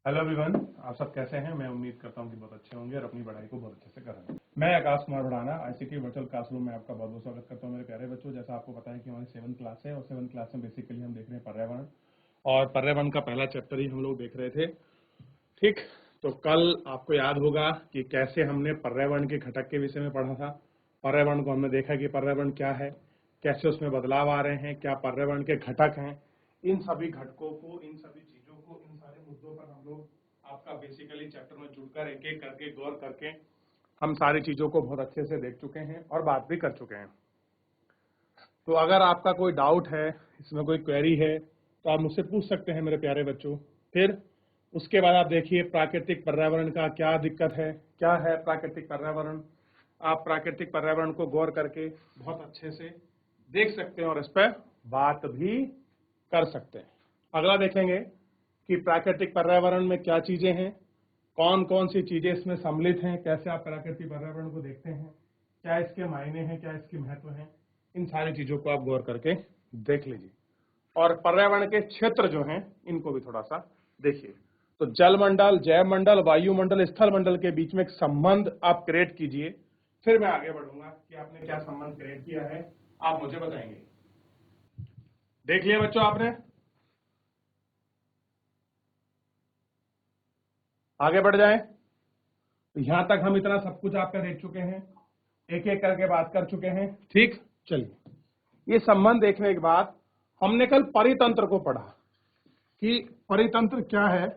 Hello everyone, आप सब कैसे हैं। मैं उम्मीद करता हूं कि बहुत अच्छे होंगे और अपनी पढ़ाई को बहुत अच्छे से कर रहे हैं। मैं Akash Kumar Bhadana ICT virtual classroom में आपका बहुत बहुत स्वागत करता हूं मेरे प्यारे बच्चों। जैसा आपको पता है कि हमारी 7th क्लास है और 7th क्लास में बेसिकली हम देख रहे हैं पर्यावरण, और पर्यावरण का पहला चैप्टर ही हम लोग देख रहे थे। ठीक, तो कल आपको याद होगा कि कैसे हमने पर्यावरण के घटक के विषय में पढ़ा था। पर्यावरण को हमने देखा कि पर्यावरण क्या है, कैसे उसमें बदलाव आ रहे हैं, क्या पर्यावरण के घटक हैं। इन सभी घटकों को, इन सभी चीजों को, इन सारे मुद्दों पर हम लोग आपका बेसिकली चैप्टर में जुड़कर एक एक करके गौर करके हम सारी चीजों को बहुत अच्छे से देख चुके हैं और बात भी कर चुके हैं। तो अगर आपका कोई डाउट है, इसमें कोई क्वेरी है, तो आप मुझसे पूछ सकते हैं मेरे प्यारे बच्चों। फिर उसके बाद आप देखिए प्राकृतिक पर्यावरण का क्या दिक्कत है, क्या है प्राकृतिक पर्यावरण। आप प्राकृतिक पर्यावरण को गौर करके बहुत अच्छे से देख सकते हैं और इस पर बात भी कर सकते हैं। अगला देखेंगे कि प्राकृतिक पर्यावरण में क्या चीजें हैं, कौन कौन सी चीजें इसमें सम्मिलित हैं, कैसे आप प्राकृतिक पर्यावरण को देखते हैं, क्या इसके मायने हैं, क्या इसके महत्व हैं। इन सारी चीजों को आप गौर करके देख लीजिए और पर्यावरण के क्षेत्र जो हैं इनको भी थोड़ा सा देखिए। तो जल मंडल, जैव मंडल, वायुमंडल, स्थल मंडल के बीच में एक संबंध आप क्रिएट कीजिए। फिर मैं आगे बढ़ूंगा कि आपने क्या संबंध क्रिएट किया है, आप मुझे बताएंगे। देख लिया बच्चों आपने, आगे बढ़ जाए। तो यहां तक हम इतना सब कुछ आपका देख चुके हैं, एक एक करके बात कर चुके हैं। ठीक, चलिए ये संबंध देखने के बाद हमने कल परितंत्र को पढ़ा कि परितंत्र क्या है,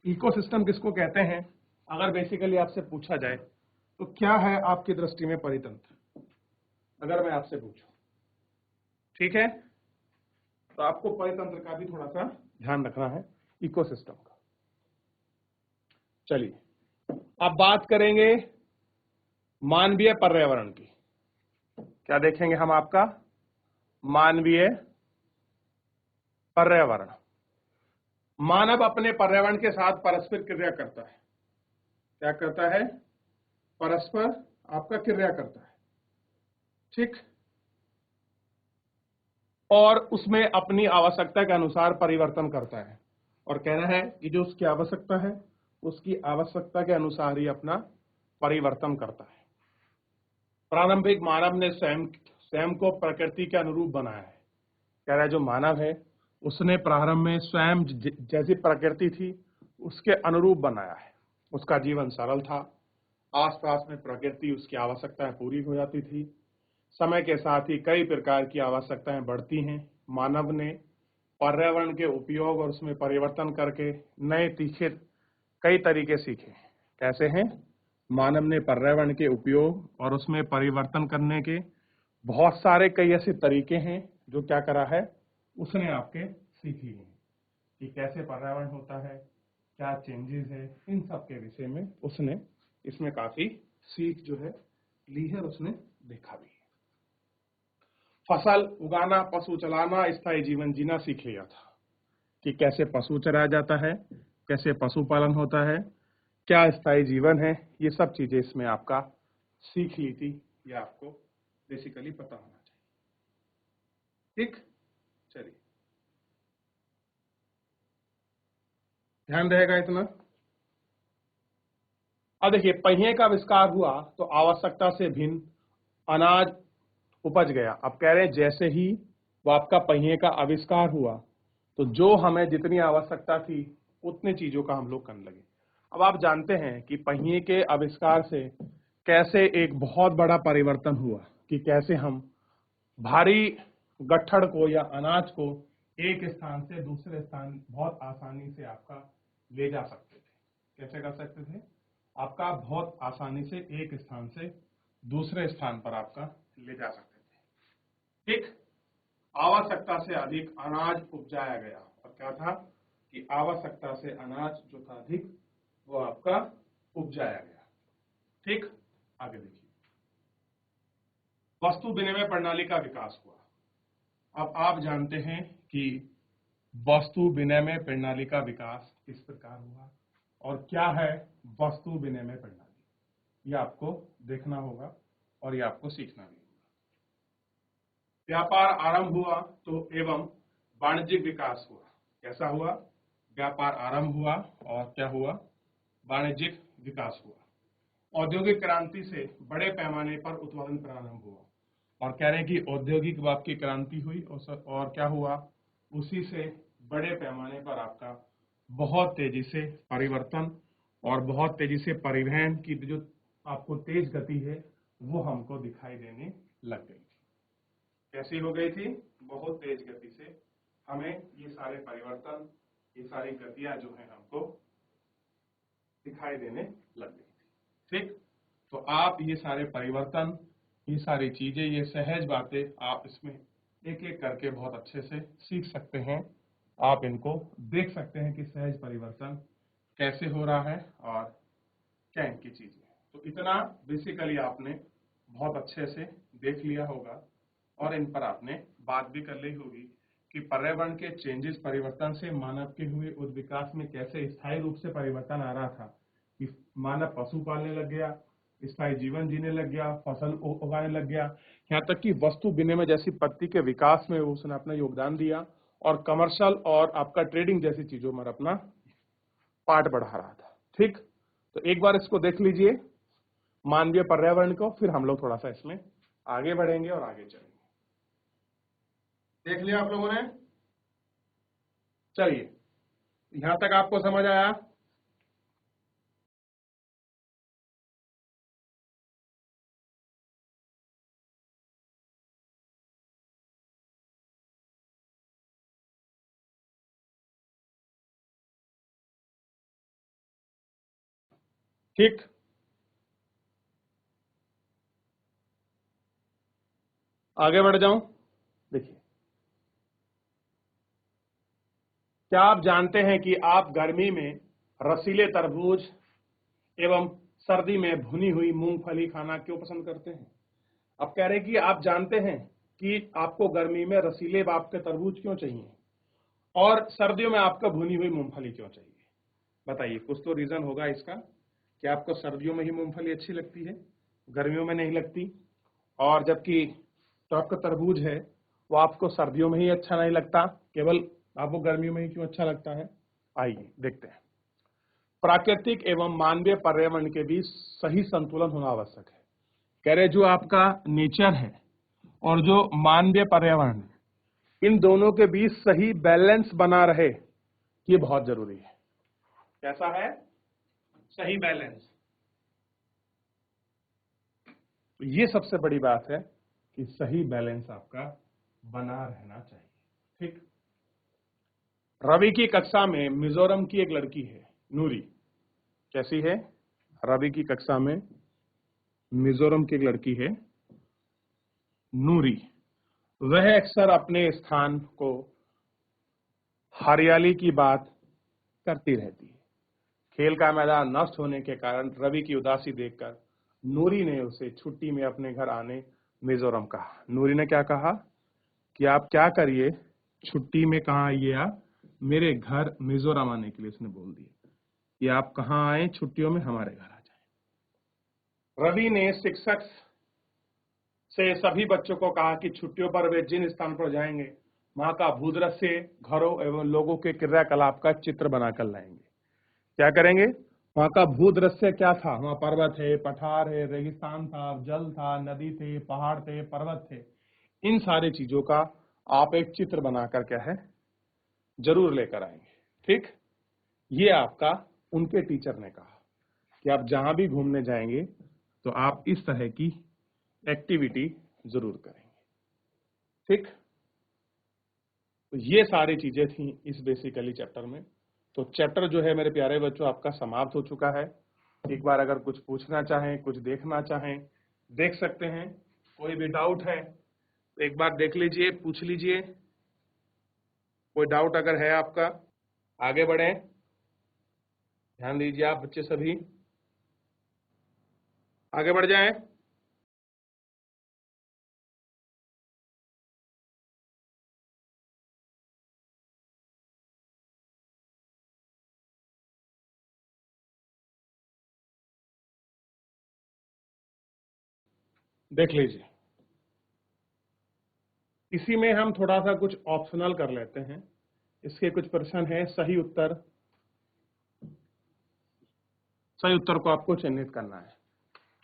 इकोसिस्टम किसको कहते हैं। अगर बेसिकली आपसे पूछा जाए तो क्या है आपकी दृष्टि में परितंत्र, अगर मैं आपसे पूछूं, ठीक है, तो आपको परितंत्र का भी थोड़ा सा ध्यान रखना है, इकोसिस्टम का। चलिए अब बात करेंगे मानवीय पर्यावरण की। क्या देखेंगे हम आपका मानवीय पर्यावरण। मानव अपने पर्यावरण के साथ परस्पर क्रिया करता है। क्या करता है? परस्पर आपका क्रिया करता है, ठीक, और उसमें अपनी आवश्यकता के अनुसार परिवर्तन करता है। और कहना है कि जो उसकी आवश्यकता है उसकी आवश्यकता के अनुसार ही अपना परिवर्तन करता है। प्रारंभिक मानव ने स्वयं स्वयं को प्रकृति के अनुरूप बनाया है। कह रहा है जो मानव है उसने प्रारंभ में स्वयं जैसी प्रकृति थी उसके अनुरूप बनाया है। उसका जीवन सरल था, आसपास में प्रकृति उसकी आवश्यकताएं पूरी हो जाती थी। समय के साथ ही कई प्रकार की आवश्यकताएं बढ़ती हैं। मानव ने पर्यावरण के उपयोग और उसमें परिवर्तन करके नए तीखे कई तरीके सीखे। कैसे हैं? मानव ने पर्यावरण के उपयोग और उसमें परिवर्तन करने के बहुत सारे कई ऐसे तरीके हैं जो क्या करा है, उसने आपके सीख लिए हैं कि कैसे पर्यावरण होता है, क्या चेंजेस है, इन सब के विषय में उसने इसमें काफी सीख जो है ली है और उसने देखा भी है। फसल उगाना, पशु चलाना, स्थायी जीवन जीना सीख लिया था कि कैसे पशु चराया जाता है, कैसे पशुपालन होता है, क्या स्थायी जीवन है। ये सब चीजें इसमें आपका सीख ली थी, ये आपको बेसिकली पता होना चाहिए। ठीक, चलिए ध्यान रहेगा इतना। अब देखिए पहिए का आविष्कार हुआ तो आवश्यकता से भिन्न अनाज उपज गया। अब कह रहे हैं जैसे ही वो आपका पहिए का आविष्कार हुआ तो जो हमें जितनी आवश्यकता थी उतनी चीजों का हम लोग करने लगे। अब आप जानते हैं कि पहिए के आविष्कार से कैसे एक बहुत बड़ा परिवर्तन हुआ कि कैसे हम भारी गट्ठड़ को या अनाज को एक स्थान से दूसरे स्थान बहुत आसानी से आपका ले जा सकते थे। कैसे कर सकते थे? आपका बहुत आसानी से एक स्थान से दूसरे स्थान पर आपका ले जा सकते थे। ठीक, आवश्यकता से अधिक अनाज उपजाया गया। और क्या था कि आवश्यकता से अनाज जो था अधिक वो आपका उपजाया गया। ठीक, आगे देखिए वस्तु विनिमय प्रणाली का विकास हुआ। अब आप जानते हैं कि वस्तु विनिमय प्रणाली का विकास किस प्रकार हुआ और क्या है वस्तु विनिमय प्रणाली, ये आपको देखना होगा और ये आपको सीखना भी होगा। व्यापार आरंभ हुआ तो एवं वाणिज्यिक विकास हुआ। कैसा हुआ? व्यापार आरंभ हुआ और क्या हुआ, वाणिज्यिक विकास हुआ। औद्योगिक क्रांति से बड़े पैमाने पर उत्पादन प्रारंभ हुआ और कह रहे हैं कि औद्योगिक आपकी क्रांति हुई और क्या हुआ, उसी से बड़े पैमाने पर आपका बहुत तेजी से परिवर्तन और बहुत तेजी से परिवहन की जो आपको तेज गति है वो हमको दिखाई देने लग गई थी। कैसी हो गई थी, बहुत तेज गति से हमें ये सारे परिवर्तन, ये सारी गतियां जो है हमको दिखाई देने लग गई थी। ठीक, तो आप ये सारे परिवर्तन, ये सारी चीजें, ये सहज बातें आप इसमें एक एक करके बहुत अच्छे से सीख सकते हैं। आप इनको देख सकते हैं कि सहज परिवर्तन कैसे हो रहा है और क्या इनकी चीजें। तो इतना बेसिकली आपने बहुत अच्छे से देख लिया होगा और इन पर आपने बात भी कर ली होगी कि पर्यावरण के चेंजेस, परिवर्तन से मानव के हुए उद्विकास में कैसे स्थायी रूप से परिवर्तन आ रहा था कि मानव पशु पालने लग गया, स्थायी जीवन जीने लग गया, फसल उगाने लग गया, यहाँ तक कि वस्तु विनिमय जैसी पत्ती के विकास में उसने अपना योगदान दिया और कमर्शियल और आपका ट्रेडिंग जैसी चीजों में अपना पार्ट बढ़ा रहा था। ठीक, तो एक बार इसको देख लीजिए मानवीय पर्यावरण को, फिर हम लोग थोड़ा सा इसमें आगे बढ़ेंगे और आगे चलेंगे। देख लिया आप लोगों ने? चलिए, यहां तक आपको समझ आया? ठीक, आगे बढ़ जाऊं। देखिए, क्या आप जानते हैं कि आप गर्मी में रसीले तरबूज एवं सर्दी में भुनी हुई मूंगफली खाना क्यों पसंद करते हैं? अब कह रहे हैं कि आप जानते हैं कि आपको गर्मी में रसीले बाप के तरबूज क्यों चाहिए और सर्दियों में आपको भुनी हुई मूंगफली क्यों चाहिए? बताइए, कुछ तो रीजन होगा इसका कि आपको सर्दियों में ही मूंगफली अच्छी लगती है, गर्मियों में नहीं लगती, और जबकि तो आपका तरबूज है वो आपको सर्दियों में ही अच्छा नहीं लगता, केवल आपको गर्मियों में ही क्यों अच्छा लगता है? आइए देखते हैं। प्राकृतिक एवं मानवीय पर्यावरण के बीच सही संतुलन होना आवश्यक है। कह रहे जो आपका नेचर है और जो मानवीय पर्यावरण है, इन दोनों के बीच सही बैलेंस बना रहे, ये बहुत जरूरी है। कैसा है? सही बैलेंस। तो ये सबसे बड़ी बात है कि सही बैलेंस आपका बना रहना चाहिए। ठीक, रवि की कक्षा में मिजोरम की एक लड़की है नूरी। कैसी है? रवि की कक्षा में मिजोरम की एक लड़की है नूरी। वह अक्सर अपने स्थान को हरियाली की बात करती रहती है। खेल का मैदान नष्ट होने के कारण रवि की उदासी देखकर नूरी ने उसे छुट्टी में अपने घर आने मिजोरम कहा। नूरी ने क्या कहा कि आप क्या करिए, छुट्टी में कहाँ आइए, आप मेरे घर मिजोरम आने के लिए उसने बोल दिया कि आप कहाँ आए छुट्टियों में, हमारे घर आ जाए। रवि ने शिक्षक से सभी बच्चों को कहा कि छुट्टियों पर वे जिन स्थान पर जाएंगे वहां का भूदृश्य, घरों एवं लोगों के क्रियाकलाप का चित्र बनाकर लाएंगे। क्या करेंगे? वहां का भूदृश्य क्या था? वहां पर्वत है, पठार है, रेगिस्तान था, जल था, नदी थे, पहाड़ थे, पर्वत थे, इन सारी चीजों का आप एक चित्र बनाकर क्या है जरूर लेकर आएंगे। ठीक, ये आपका उनके टीचर ने कहा कि आप जहां भी घूमने जाएंगे तो आप इस तरह की एक्टिविटी जरूर करेंगे। ठीक, तो ये सारी चीजें थी इस बेसिकली चैप्टर में। तो चैप्टर जो है मेरे प्यारे बच्चों आपका समाप्त हो चुका है। एक बार अगर कुछ पूछना चाहें, कुछ देखना चाहें, देख सकते हैं। कोई भी डाउट है तो एक बार देख लीजिए, पूछ लीजिए। कोई डाउट अगर है आपका, आगे बढ़े। ध्यान दीजिए आप बच्चे सभी, आगे बढ़ जाएं। देख लीजिए, इसी में हम थोड़ा सा कुछ ऑप्शनल कर लेते हैं इसके कुछ प्रश्न है, सही उत्तर को आपको चिन्हित करना है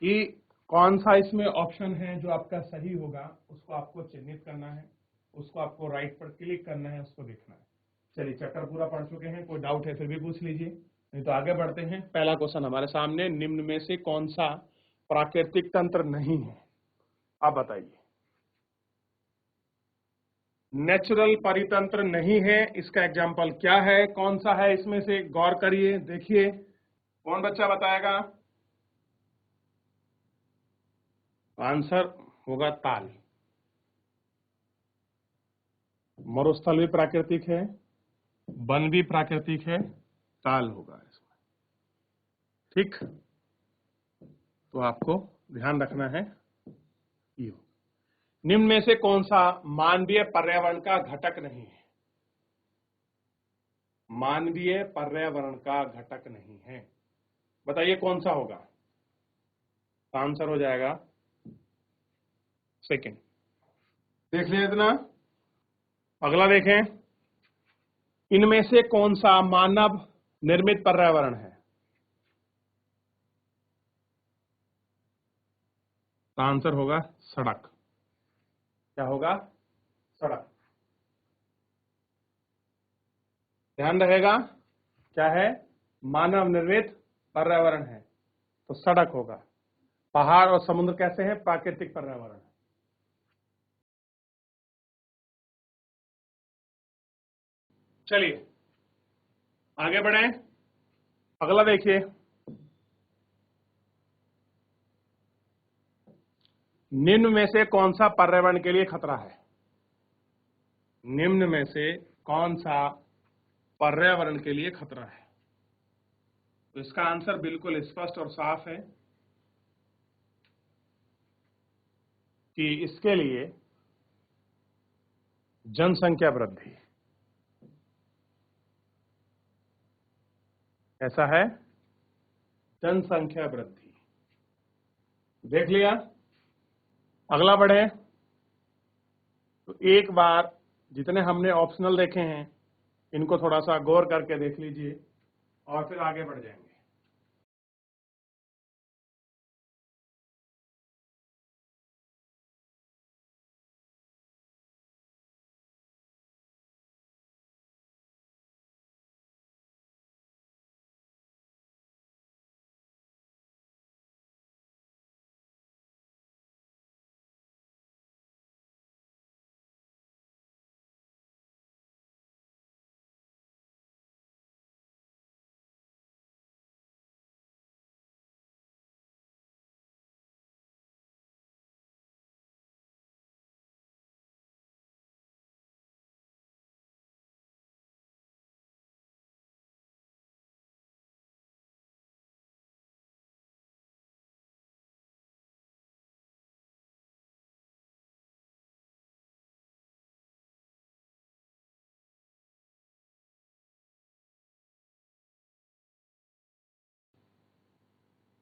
कि कौन सा इसमें ऑप्शन है जो आपका सही होगा, उसको आपको चिन्हित करना है, उसको आपको राइट पर क्लिक करना है, उसको देखना है। चलिए चैप्टर पूरा पढ़ चुके हैं, कोई डाउट है फिर भी पूछ लीजिए, नहीं तो आगे बढ़ते हैं। पहला क्वेश्चन हमारे सामने, निम्न में से कौन सा प्राकृतिक तंत्र नहीं है? आप बताइए। नेचुरल परितंत्र नहीं है, इसका एग्जाम्पल क्या है, कौन सा है इसमें से? गौर करिए, देखिए, कौन बच्चा बताएगा? आंसर होगा ताल। मरुस्थल भी प्राकृतिक है, वन भी प्राकृतिक है, ताल होगा इसमें। ठीक, तो आपको ध्यान रखना है। निम्न में से कौन सा मानवीय पर्यावरण का घटक नहीं है? मानवीय पर्यावरण का घटक नहीं है, बताइए कौन सा होगा? आंसर हो जाएगा सेकंड। देख लिया इतना। अगला देखें, इनमें से कौन सा मानव निर्मित पर्यावरण है? आंसर होगा सड़क। क्या होगा? सड़क। ध्यान रहेगा, क्या है? मानव निर्मित पर्यावरण है, तो सड़क होगा। पहाड़ और समुद्र कैसे हैं? प्राकृतिक पर्यावरण। चलिए आगे बढ़ें। अगला देखिए, निम्न में से कौन सा पर्यावरण के लिए खतरा है? निम्न में से कौन सा पर्यावरण के लिए खतरा है? तो इसका आंसर बिल्कुल स्पष्ट और साफ है कि इसके लिए जनसंख्या वृद्धि। ऐसा है, जनसंख्या वृद्धि। देख लिया। अगला बढ़े, तो एक बार जितने हमने ऑप्शनल देखे हैं इनको थोड़ा सा गौर करके देख लीजिए और फिर आगे बढ़ जाएंगे।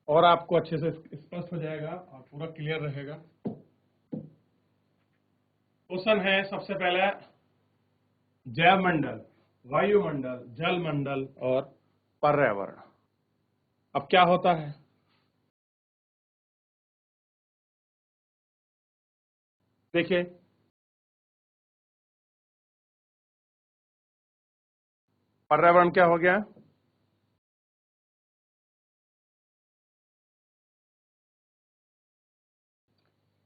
और आपको अच्छे से स्पष्ट हो जाएगा और पूरा क्लियर रहेगा। क्वेश्चन है सबसे पहले, जैवमंडल, वायुमंडल, जलमंडल और पर्यावरण। अब क्या होता है? देखिए, पर्यावरण क्या हो गया?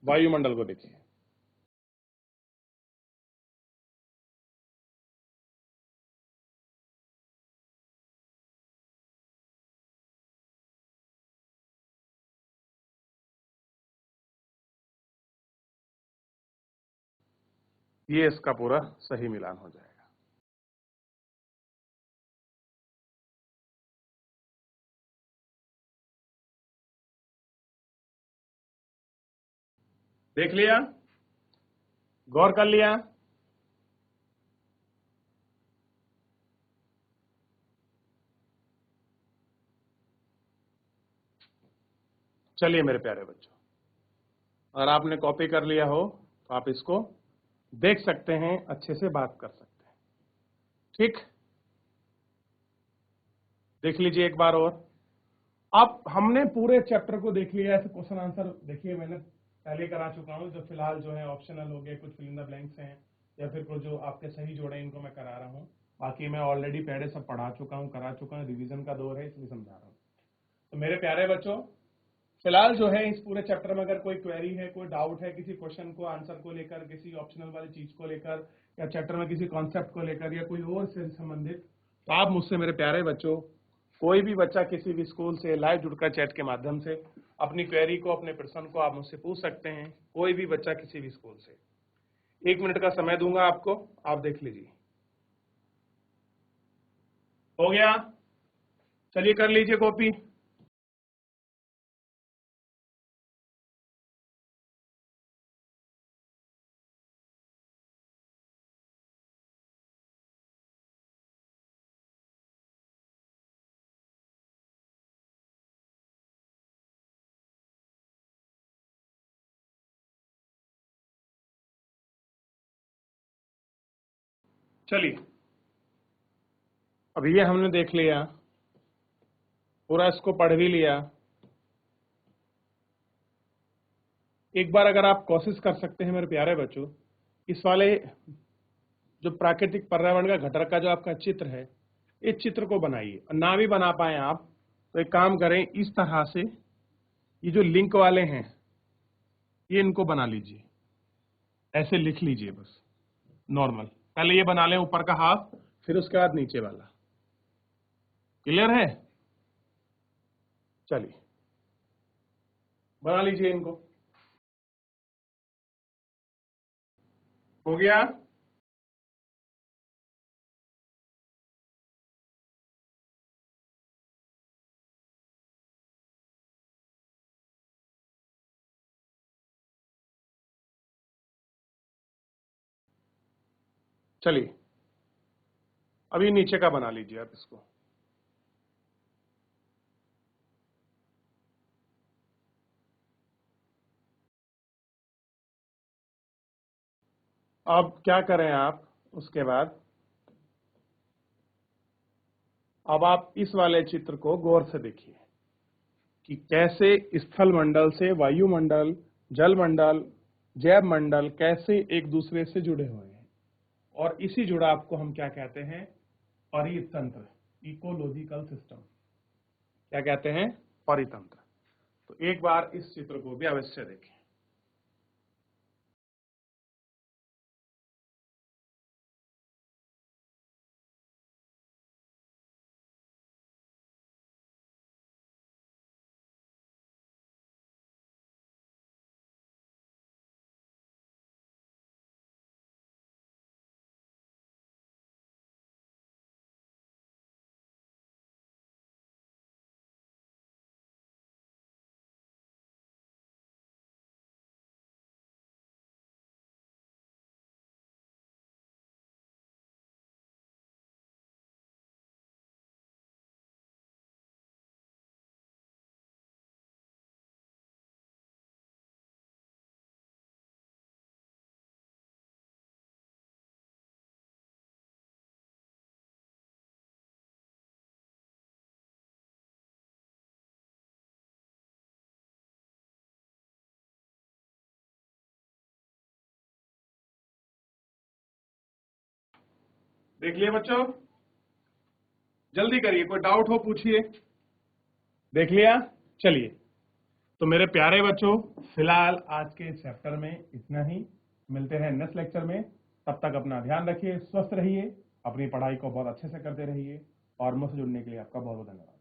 वायुमंडल को देखिए, ये इसका पूरा सही मिलान हो जाएगा। देख लिया, गौर कर लिया। चलिए मेरे प्यारे बच्चों, अगर आपने कॉपी कर लिया हो तो आप इसको देख सकते हैं, अच्छे से बात कर सकते हैं। ठीक, देख लीजिए एक बार और। अब हमने पूरे चैप्टर को देख लिया, ऐसे क्वेश्चन आंसर देखिए मैंने पहले करा चुका हूं, जो फिलहाल जो है ऑप्शनल हो गए, कुछ फिल इन द ब्लैंक्स हैं या फिर कुछ जो आपके सही जोड़े इनको मैं करा रहा हूं। बाकी मैं ऑलरेडी पहले सब पढ़ा चुका हूं, करा चुका हूं, रिवीजन का दौर है इसलिए समझा रहा हूं। तो मेरे प्यारे बच्चों, फिलहाल जो है इस पूरे चैप्टर में अगर कोई क्वेरी है, कोई डाउट है किसी क्वेश्चन को आंसर को लेकर, किसी ऑप्शनल वाली चीज को लेकर, या चैप्टर में किसी कॉन्सेप्ट को लेकर, या कोई और से संबंधित, तो आप मुझसे मेरे प्यारे बच्चों, कोई भी बच्चा किसी भी स्कूल से लाइव जुड़कर चैट के माध्यम से अपनी क्वेरी को, अपने प्रश्न को आप मुझसे पूछ सकते हैं। कोई भी बच्चा किसी भी स्कूल से। 1 मिनट का समय दूंगा आपको, आप देख लीजिए। हो गया? चलिए कर लीजिए कॉपी। चलिए, अब ये हमने देख लिया, पूरा इसको पढ़ भी लिया। एक बार अगर आप कोशिश कर सकते हैं मेरे प्यारे बच्चों, इस वाले जो प्राकृतिक पर्यावरण का घटक का जो आपका चित्र है, इस चित्र को बनाइए। और ना भी बना पाए आप तो एक काम करें, इस तरह से ये जो लिंक वाले हैं ये इनको बना लीजिए, ऐसे लिख लीजिए बस नॉर्मल। पहले ये बना लें ऊपर का हाफ, फिर उसके बाद नीचे वाला। क्लियर है? चलिए बना लीजिए इनको। हो गया? चलिए अभी नीचे का बना लीजिए आप इसको। अब क्या करें आप, उसके बाद अब आप इस वाले चित्र को गौर से देखिए कि कैसे स्थल मंडल से वायुमंडल, जल मंडल, जैव मंडल कैसे एक दूसरे से जुड़े हुए हैं। और इसी जुड़ाव को हम क्या कहते हैं? परितंत्र, इकोलॉजिकल सिस्टम। क्या कहते हैं? परितंत्र। तो एक बार इस चित्र को भी अवश्य देखें। देख लिए बच्चों? जल्दी करिए, कोई डाउट हो पूछिए। देख लिया? चलिए, तो मेरे प्यारे बच्चों, फिलहाल आज के चैप्टर में इतना ही। मिलते हैं नेक्स्ट लेक्चर में। तब तक अपना ध्यान रखिए, स्वस्थ रहिए, अपनी पढ़ाई को बहुत अच्छे से करते रहिए, और मुझसे जुड़ने के लिए आपका बहुत बहुत धन्यवाद।